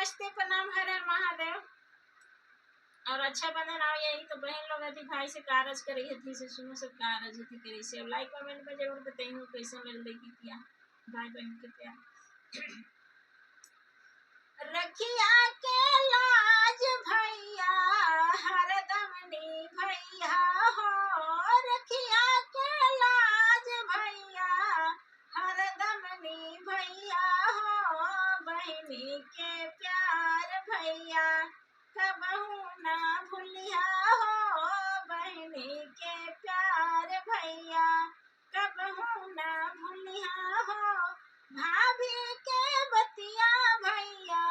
नमस्ते, प्रणाम, हर हर महादेव। और अच्छा बंधन आओ। यही तो बहन लोग अथी भाई से कारज करी थी से सुनो सब कारज थी करी से। लाइक कमेंट में जरूर बताइए कैसा लग रही किया भाई बहन के प्यार। रखिया के लाज भैया हरदम नी भैया हो, रखिया के लाज भैया हरदम नी भैया हो, बहनी के प्यार भैया कबहू ना भूलिया हो, बहनी के प्यार भैया कबहू ना भूलिया हो, भाभी के बतिया भैया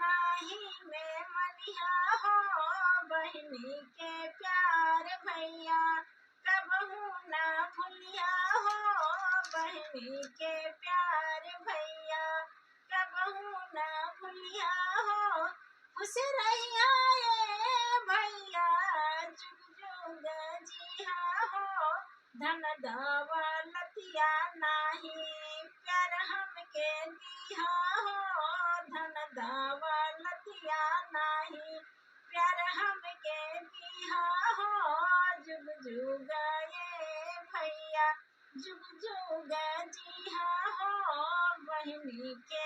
नाही में मनिया हो, बहनी के प्यार भैया कबहू ना भूलिया हो, बहनी के प्यार भैया कबहू ना भूलिया हो, खुश रहिया ये भैया जुग जुग जिया हो, धन दौलतिया नाही प्यार हमके दिया हो, धन दौलतिया नाही प्यार हमके दिया हो, जुग जुग ये भैया जुग जुग जिया हो, बहनी के